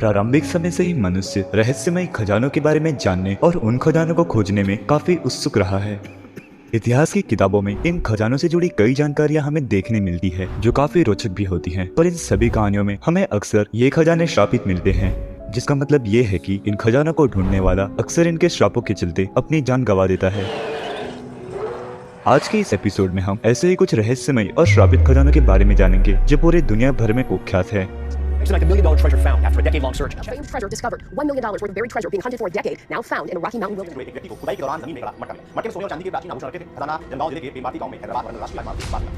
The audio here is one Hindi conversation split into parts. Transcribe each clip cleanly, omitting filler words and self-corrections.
प्रारंभिक समय से ही मनुष्य रहस्यमय खजानों के बारे में जानने और उन खजानों को खोजने में काफी उत्सुक रहा है। इतिहास की किताबों में इन खजानों से जुड़ी कई जानकारियां हमें देखने मिलती है जो काफी रोचक भी होती हैं। पर इन सभी कहानियों में हमें अक्सर ये खजाने श्रापित मिलते हैं, जिसका मतलब ये है कि इन खजानों को ढूंढने वाला अक्सर इनके श्रापों के चलते अपनी जान गंवा देता है। आज के इस एपिसोड में हम ऐसे ही कुछ रहस्यमय और श्रापित खजानों के बारे में जानेंगे जो पूरे दुनिया भर में कुख्यात है। It's like $1 million treasure found after a decade-long search. A famed treasure discovered. $1 million worth of buried treasure being hunted for a decade, now found in a Rocky Mountain wilderness. एक व्यक्ति को खुदाई के दौरान जमीन में मिला मटका में सोने और चांदी के प्राचीन आभूषण रखे थे। खजाना जलगांव जिले के बेमाती गांव में हैदराबाद राष्ट्रीय राजमार्ग के पास मिला।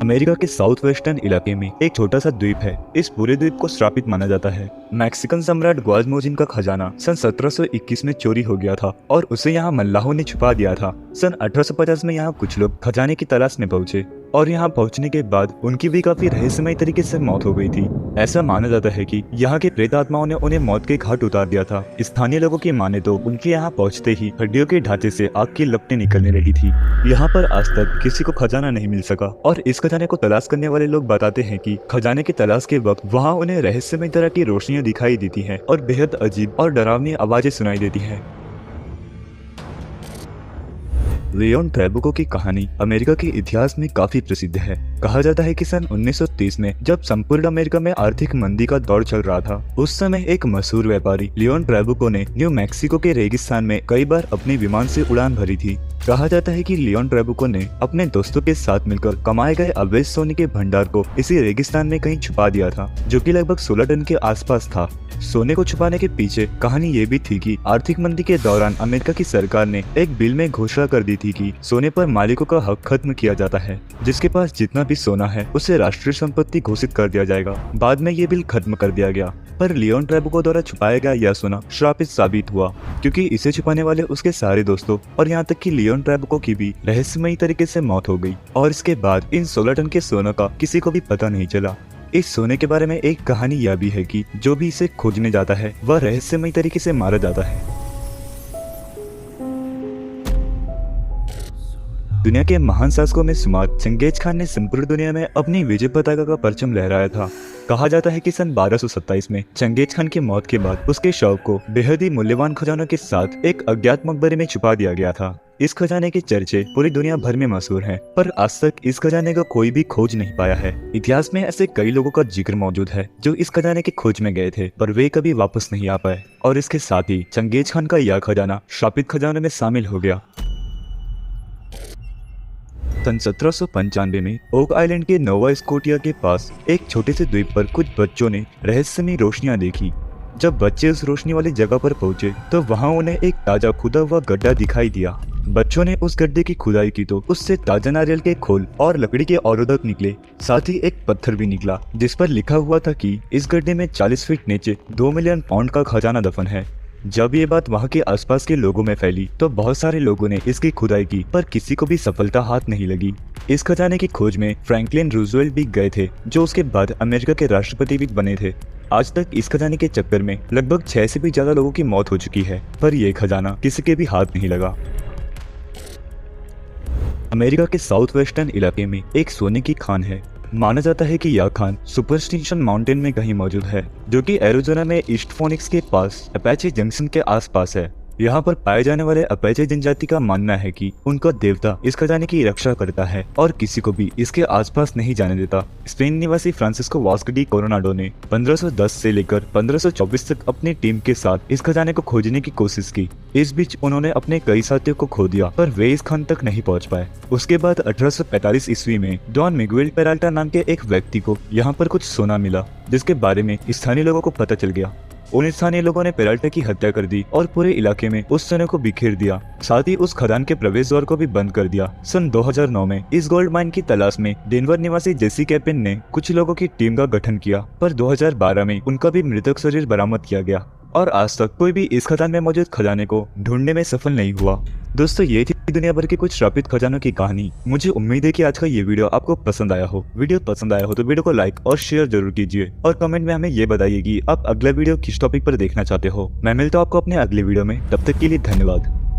अमेरिका के साउथ वेस्टर्न इलाके में एक छोटा सा द्वीप है। इस पूरे द्वीप को श्रापित माना जाता है। मैक्सिकन सम्राट ग्वाजमोजिन का खजाना सन 1721 में चोरी हो गया था और उसे यहाँ मल्लाहों ने छुपा दिया था। सन 1850 में यहाँ कुछ लोग खजाने की तलाश में पहुंचे और यहाँ पहुंचने के बाद उनकी भी काफी रहस्यमय तरीके से मौत हो गई थी। ऐसा माना जाता है कि यहाँ के प्रेत आत्माओं ने उन्हें मौत के घाट उतार दिया था। स्थानीय लोगों की माने तो उनके यहाँ पहुँचते ही हड्डियों के ढांचे से आग की लपटें निकलने लगी थी। यहाँ पर आज तक किसी को खजाना नहीं मिल सका और इस खजाने को तलाश करने वाले लोग बताते हैं कि खजाने की तलाश के वक्त वहाँ उन्हें रहस्यमय तरह की रोशनियां दिखाई देती हैं और बेहद अजीब और डरावनी आवाजें सुनाई देती हैं। लियोन ट्रेबुको की कहानी अमेरिका के इतिहास में काफी प्रसिद्ध है। कहा जाता है कि सन 1930 में जब संपूर्ण अमेरिका में आर्थिक मंदी का दौर चल रहा था, उस समय एक मशहूर व्यापारी लियोन ट्रेबुको ने न्यू मैक्सिको के रेगिस्तान में कई बार अपने विमान से उड़ान भरी थी। कहा जाता है कि लियोन ट्रेबुको ने अपने दोस्तों के साथ मिलकर कमाए गए अवैध सोने के भंडार को इसी रेगिस्तान में कहीं छुपा दिया था, जो कि लगभग 16 टन के आसपास था। सोने को छुपाने के पीछे कहानी ये भी थी कि आर्थिक मंदी के दौरान अमेरिका की सरकार ने एक बिल में घोषणा कर दी थी कि सोने पर मालिकों का हक खत्म किया जाता है। जिसके पास जितना भी सोना है उसे राष्ट्रीय संपत्ति घोषित कर दिया जाएगा। बाद में ये बिल खत्म कर दिया गया, पर लियोन ट्रेबुको द्वारा छुपाया गया यह सोना श्रापित साबित हुआ, क्योंकि इसे छुपाने वाले उसके सारे दोस्तों और यहाँ तक कि लियोन ट्रेबुको की भी रहस्यमयी तरीके से मौत हो गई। और इसके बाद इन 16 टन के सोने का किसी को भी पता नहीं चला। इस सोने के बारे में एक कहानी यह भी है कि जो भी इसे खोजने जाता है वह रहस्यमय तरीके से मारा जाता है। दुनिया के महान शासकों में शुमार चंगेज खान ने संपूर्ण दुनिया में अपनी विजय पताका का परचम लहराया था। कहा जाता है कि सन 1227 में चंगेज खान की मौत के बाद उसके शव को बेहद ही मूल्यवान खजानों के साथ एक अज्ञात मकबरे में छुपा दिया गया था। इस खजाने के चर्चे पूरी दुनिया भर में मशहूर हैं, पर आज तक इस खजाने का कोई भी खोज नहीं पाया है। इतिहास में ऐसे कई लोगों का जिक्र मौजूद है जो इस खजाने की खोज में गए थे, पर वे कभी वापस नहीं आ पाए और इसके साथ ही चंगेज खान का यह खजाना श्रापित खजानों में शामिल हो गया। सन 1795 में ओक आइलैंड के नोवा स्कोटिया के पास एक छोटे से द्वीप पर कुछ बच्चों ने रहस्यमयी रोशनियां देखी। जब बच्चे उस रोशनी वाली जगह पर पहुंचे तो वहां उन्हें एक ताजा खुदा हुआ गड्ढा दिखाई दिया। बच्चों ने उस गड्ढे की खुदाई की तो उससे ताजा नारियल के खोल और लकड़ी के अवरोधक निकले। साथ ही एक पत्थर भी निकला जिस पर लिखा हुआ था कि इस गड्ढे में 40 फीट नीचे 2 मिलियन पाउंड का खजाना दफन है। जब ये बात वहाँ के आसपास के लोगों में फैली तो बहुत सारे लोगों ने इसकी खुदाई की, पर किसी को भी सफलता हाथ नहीं लगी। इस खजाने की खोज में फ्रैंकलिन रूजवेल्ट भी गए थे, जो उसके बाद अमेरिका के राष्ट्रपति भी बने थे। आज तक इस खजाने के चक्कर में लगभग 6 से भी ज्यादा लोगों की मौत हो चुकी है, पर यह खजाना किसी के भी हाथ नहीं लगा। अमेरिका के साउथ वेस्टर्न इलाके में एक सोने की खान है। माना जाता है कि यह खान सुपरस्टिशन माउंटेन में कहीं मौजूद है, जो कि एरिज़ोना में ईस्ट फोनिक्स के पास अपाचे जंक्शन के आसपास है। यहाँ पर पाए जाने वाले अपाचे जनजाति का मानना है कि उनका देवता इस खजाने की रक्षा करता है और किसी को भी इसके आसपास नहीं जाने देता। स्पेन निवासी फ्रांसिस्को वास्को डी कोरोनाडो ने 1510 से लेकर 1524 तक अपनी टीम के साथ इस खजाने को खोजने की कोशिश की। इस बीच उन्होंने अपने कई साथियों को खो दिया, पर वे इस खान तक नहीं पहुंच पाए। उसके बाद 1845 ईस्वी में डॉन मिगुएल पेराल्टा नाम के एक व्यक्ति को यहाँ पर कुछ सोना मिला, जिसके बारे में स्थानीय लोगों को पता चल गया। उन स्थानीय लोगों ने पेराल्टा की हत्या कर दी और पूरे इलाके में उस सोने को बिखेर दिया। साथ ही उस खदान के प्रवेश द्वार को भी बंद कर दिया। सन 2009 में इस गोल्ड माइन की तलाश में डेनवर निवासी जेसी कैपिन ने कुछ लोगों की टीम का गठन किया, पर 2012 में उनका भी मृतक शरीर बरामद किया गया और आज तक कोई भी इस खदान में मौजूद खजाने को ढूंढने में सफल नहीं हुआ। दोस्तों, ये थी दुनिया भर के कुछ श्रापित खजानों की कहानी। मुझे उम्मीद है कि आज का ये वीडियो आपको पसंद आया हो। वीडियो पसंद आया हो तो वीडियो को लाइक और शेयर जरूर कीजिए और कमेंट में हमें ये बताइए कि आप अगला वीडियो किस टॉपिक पर देखना चाहते हो। मैं मिलता हूँ आपको अपने अगले वीडियो में, तब तक के लिए धन्यवाद।